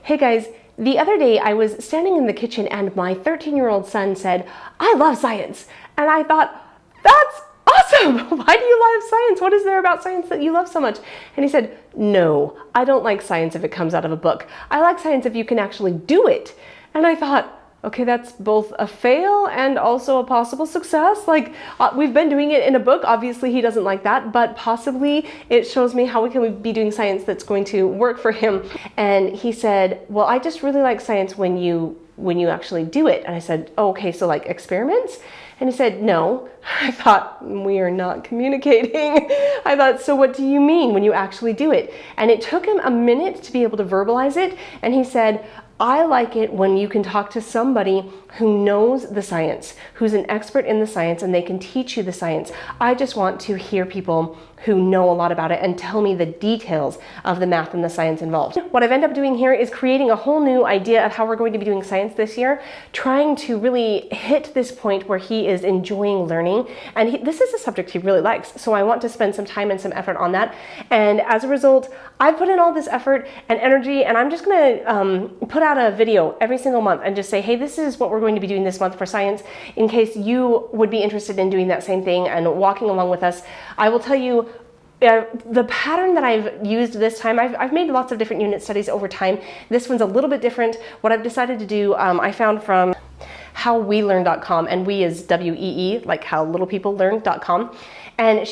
Hey guys, the other day I was standing in the kitchen and my 13-year-old son said, "I love science." And I thought, that's awesome. Why do you love science? What is there about science that you love so much? And he said, "No, I don't like science if it comes out of a book. I like science if you can actually do it." And I thought, okay, that's both a fail and also a possible success. Like, we've been doing it in a book. Obviously, he doesn't like that, but possibly it shows me how we can be doing science that's going to work for him. And he said, "Well, I just really like science when you actually do it." And I said, "Oh, okay, so like experiments?" And he said, "No." I thought, we are not communicating. I thought, so what do you mean when you actually do it? And it took him a minute to be able to verbalize it. And he said, "I like it when you can talk to somebody who knows the science, who's an expert in the science, and they can teach you the science. I just want to hear people who know a lot about it and tell me the details of the math and the science involved." What I've ended up doing here is creating a whole new idea of how we're going to be doing science this year, trying to really hit this point where he is enjoying learning. And this is a subject he really likes, so I want to spend some time and some effort on that. And as a result, I put in all this effort and energy, and I'm just gonna put out a video every single month and just say, hey, this is what we're going to be doing this month for science, in case you would be interested in doing that same thing and walking along with us. I will tell you, the pattern that I've used this time, I've made lots of different unit studies over time. This one's a little bit different. What I've decided to do, I found from howwelearn.com, and we is W-E-E, like how little people learn.com. And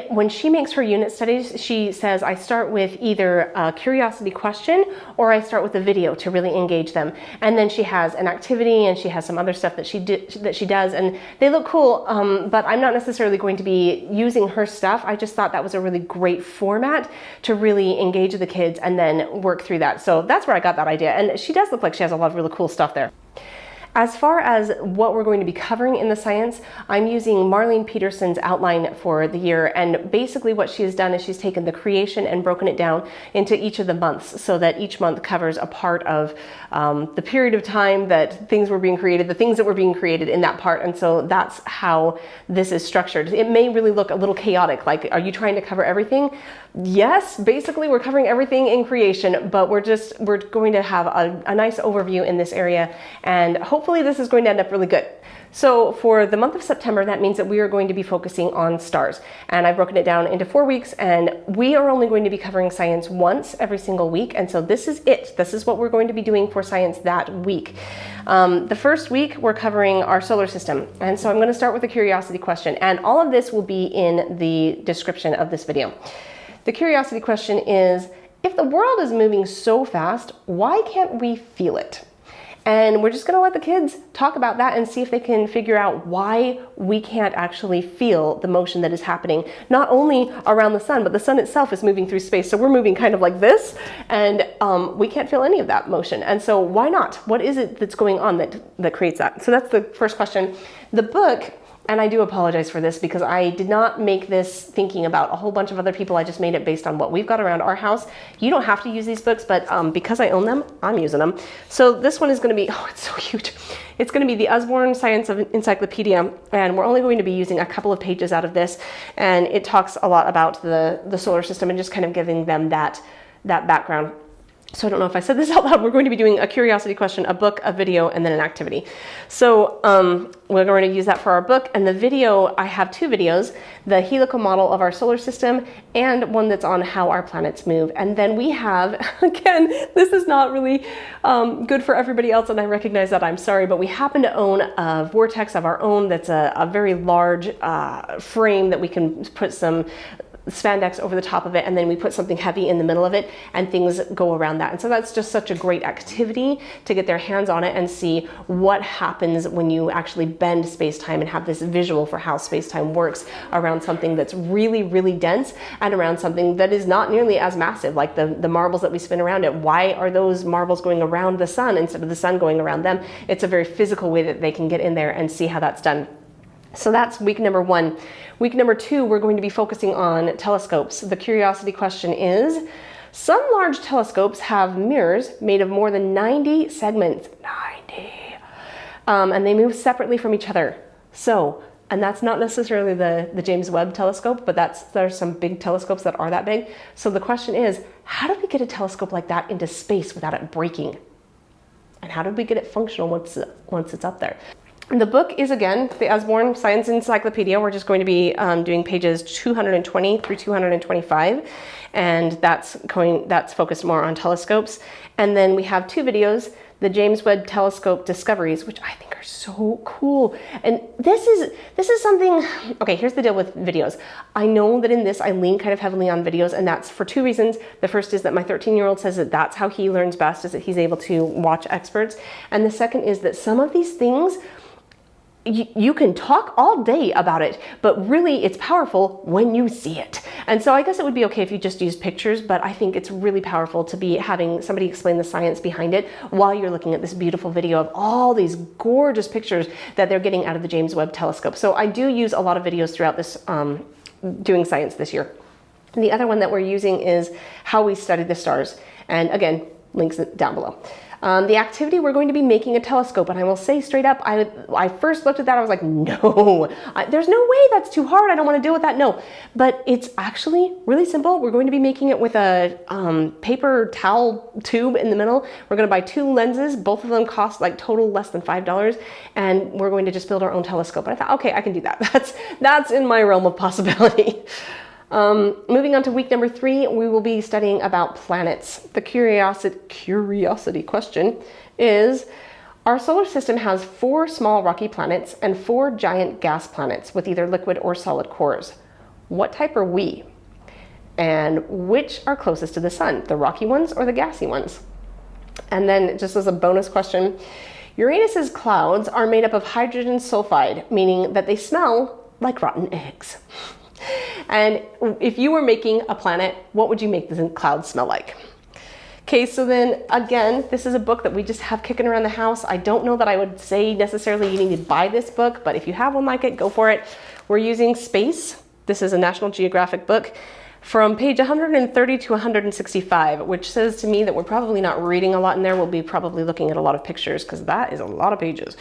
when she makes her unit studies, she says, I start with either a curiosity question or I start with a video to really engage them. And then she has an activity and she has some other stuff that she does, and they look cool, but I'm not necessarily going to be using her stuff. I just thought that was a really great format to really engage the kids and then work through that. So that's where I got that idea. And she does look like she has a lot of really cool stuff there. As far as what we're going to be covering in the science, I'm using Marlene Peterson's outline for the year, and basically what she has done is she's taken the creation and broken it down into each of the months so that each month covers a part of the period of time that things were being created, the things that were being created in that part. And so that's how this is structured. It may really look a little chaotic, like, are you trying to cover everything? Yes, basically we're covering everything in creation, but we're going to have a nice overview in this area, and hopefully this is going to end up really good. So for the month of September, that means that we are going to be focusing on stars. And I've broken it down into 4 weeks, and we are only going to be covering science once every single week. And so this is it. This is what we're going to be doing for science that week. The first week, we're covering our solar system. And so I'm going to start with a curiosity question. And all of this will be in the description of this video. The curiosity question is, if the world is moving so fast, why can't we feel it? And we're just going to let the kids talk about that and see if they can figure out why we can't actually feel the motion that is happening, not only around the sun, but the sun itself is moving through space. So we're moving kind of like this, and we can't feel any of that motion. And so why not? What is it that's going on that creates that? So that's the first question. The book, and I do apologize for this because I did not make this thinking about a whole bunch of other people. I just made it based on what we've got around our house. You don't have to use these books, but because I own them, I'm using them. So this one is going to be, oh, it's so huge. It's going to be the Usborne Science of Encyclopedia, and we're only going to be using a couple of pages out of this. And it talks a lot about the solar system and just kind of giving them that background. So I don't know if I said this out loud. We're going to be doing a curiosity question, a book, a video, and then an activity. So we're going to use that for our book. And the video, I have 2 videos, the helical model of our solar system and one that's on how our planets move. And then we have, again, this is not really good for everybody else, and I recognize that, I'm sorry, but we happen to own a vortex of our own that's a very large frame that we can put some spandex over the top of it, and then we put something heavy in the middle of it, and things go around that. And so that's just such a great activity to get their hands on it and see what happens when you actually bend space-time and have this visual for how space-time works around something that's really, really dense and around something that is not nearly as massive, like the marbles that we spin around it. Why are those marbles going around the sun instead of the sun going around them? It's a very physical way that they can get in there and see how that's done. So that's week number 1. Week number 2, we're going to be focusing on telescopes. The curiosity question is, some large telescopes have mirrors made of more than 90 segments. 90! And they move separately from each other. So, and that's not necessarily the James Webb telescope, but there's some big telescopes that are that big. So the question is, how do we get a telescope like that into space without it breaking? And how did we get it functional once it's up there? The book is, again, the Usborne Science Encyclopedia. We're just going to be doing pages 220 through 225, and that's focused more on telescopes. And then we have 2 videos, the James Webb Telescope Discoveries, which I think are so cool. And this is something, okay, here's the deal with videos. I know that in this I lean kind of heavily on videos, and that's for 2 reasons. The first is that my 13-year-old says that that's how he learns best, is that he's able to watch experts. And the second is that some of these things, you can talk all day about it, but really it's powerful when you see it. And so I guess it would be okay if you just use pictures, but I think it's really powerful to be having somebody explain the science behind it while you're looking at this beautiful video of all these gorgeous pictures that they're getting out of the James Webb Telescope. So I do use a lot of videos throughout this, doing science this year. And the other one that we're using is How We Study the Stars. And again, links down below. The activity, we're going to be making a telescope, and I will say straight up, I first looked at that, I was like, no, there's no way, that's too hard, I don't want to deal with that, no. But it's actually really simple. We're going to be making it with a paper towel tube in the middle. We're going to buy 2 lenses, both of them cost like total less than $5, and we're going to just build our own telescope. And I thought, okay, I can do that. That's in my realm of possibility. Moving on to week number 3, we will be studying about planets. The curiosity question is, our solar system has 4 small rocky planets and 4 giant gas planets with either liquid or solid cores. What type are we? And which are closest to the sun, the rocky ones or the gassy ones? And then just as a bonus question, Uranus's clouds are made up of hydrogen sulfide, meaning that they smell like rotten eggs. And if you were making a planet, what would you make the clouds smell like? Okay, so then again, this is a book that we just have kicking around the house. I don't know that I would say necessarily you need to buy this book, but if you have one like it, go for it. We're using Space. This is a National Geographic book from page 130 to 165, which says to me that we're probably not reading a lot in there. We'll be probably looking at a lot of pictures because that is a lot of pages.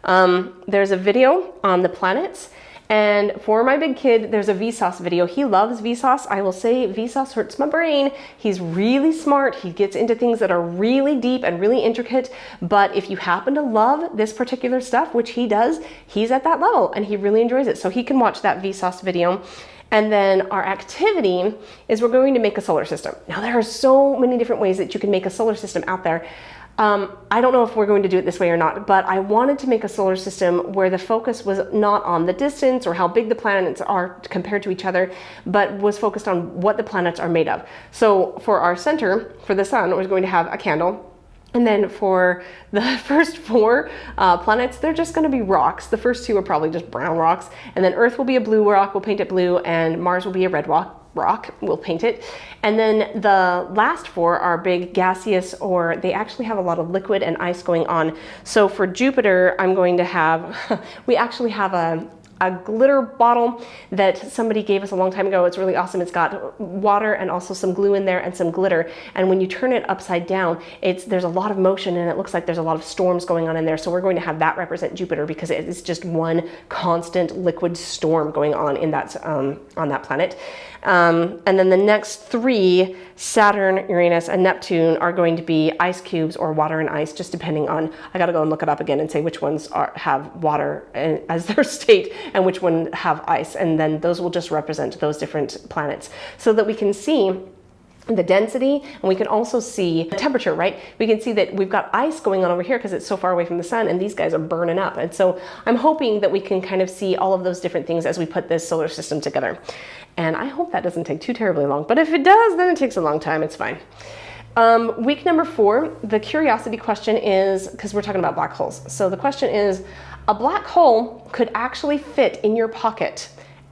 There's a video on the planets. And for my big kid, there's a Vsauce video. He loves Vsauce. I will say Vsauce hurts my brain. He's really smart. He gets into things that are really deep and really intricate. But if you happen to love this particular stuff, which he does, he's at that level and he really enjoys it. So he can watch that Vsauce video. And then our activity is we're going to make a solar system. Now there are so many different ways that you can make a solar system out there. I don't know if we're going to do it this way or not, but I wanted to make a solar system where the focus was not on the distance or how big the planets are compared to each other, but was focused on what the planets are made of. So for our center, for the sun, we're going to have a candle. And then for the first 4 planets, they're just going to be rocks. The first 2 are probably just brown rocks. And then Earth will be a blue rock, we'll paint it blue, and Mars will be a red rock, we'll paint it. And then the last 4 are big gaseous, or they actually have a lot of liquid and ice going on. So for Jupiter, I'm going to have, we actually have a glitter bottle that somebody gave us a long time ago. It's really awesome. It's got water and also some glue in there and some glitter. And when you turn it upside down, there's a lot of motion and it looks like there's a lot of storms going on in there. So we're going to have that represent Jupiter because it's just one constant liquid storm going on in that on that planet. And then the next 3, Saturn, Uranus, and Neptune, are going to be ice cubes or water and ice, just depending on, I gotta go and look it up again and say which ones have water as their state and which one have ice. And then those will just represent those different planets so that we can see the density, and we can also see the temperature, right? We can see that we've got ice going on over here because it's so far away from the sun and these guys are burning up. And so I'm hoping that we can kind of see all of those different things as we put this solar system together. And I hope that doesn't take too terribly long, but if it does, then it takes a long time, it's fine. Week number 4, the curiosity question is, because we're talking about black holes. So the question is, a black hole could actually fit in your pocket.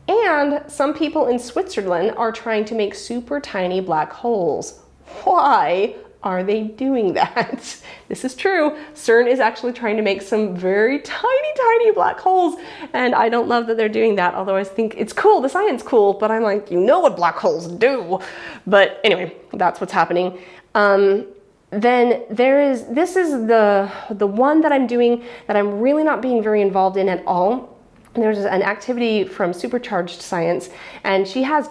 And some people in Switzerland are trying to make super tiny black holes. Why are they doing that? This is true. CERN is actually trying to make some very tiny black holes. And I don't love that they're doing that, although I think it's cool, the science cool, but I'm like, you know what black holes do. But anyway, that's what's happening. Then this is the one that I'm doing that I'm really not being very involved in at all. There's an activity from Supercharged Science, and she has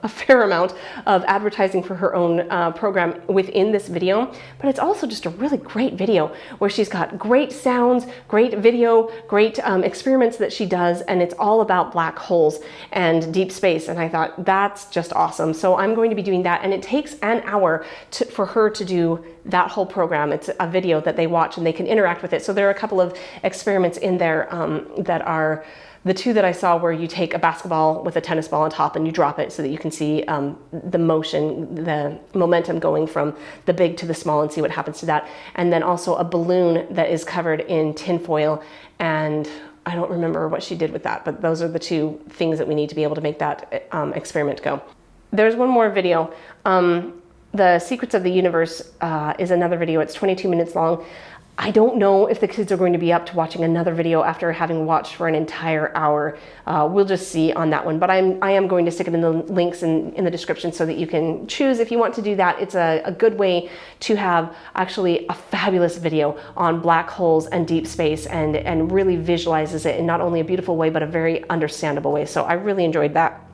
a fair amount of advertising for her own program within this video, but it's also just a really great video where she's got great sounds, great video, great experiments that she does, and it's all about black holes and deep space. And I thought, that's just awesome. So I'm going to be doing that, and it takes an hour for her to do that whole program. It's a video that they watch and they can interact with it. So there are a couple of experiments in there that are the two that I saw, where you take a basketball with a tennis ball on top and you drop it so that you can see the motion, the momentum going from the big to the small, and see what happens to that. And then also a balloon that is covered in tin foil, and I don't remember what she did with that, but those are the two things that we need to be able to make that experiment go. There's one more video. The Secrets of the Universe is another video. It's 22 minutes long. I don't know if the kids are going to be up to watching another video after having watched for an entire hour. We'll just see on that one, but I am going to stick it in the links in the description so that you can choose if you want to do that. It's a good way to have actually a fabulous video on black holes and deep space, and really visualizes it in not only a beautiful way, but a very understandable way. So I really enjoyed that.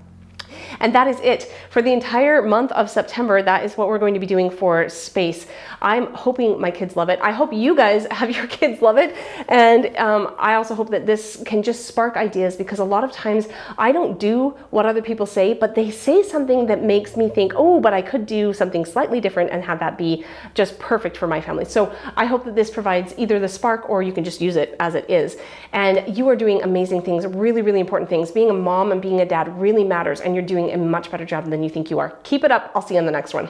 And that is it for the entire month of September. That is what we're going to be doing for space. I'm hoping my kids love it. I hope you guys have your kids love it. And I also hope that this can just spark ideas, because a lot of times I don't do what other people say, but they say something that makes me think, oh, but I could do something slightly different and have that be just perfect for my family. So I hope that this provides either the spark, or you can just use it as it is. And you are doing amazing things, really, really important things. Being a mom and being a dad really matters, and you're doing a much better job than you think you are. Keep it up. I'll see you in the next one.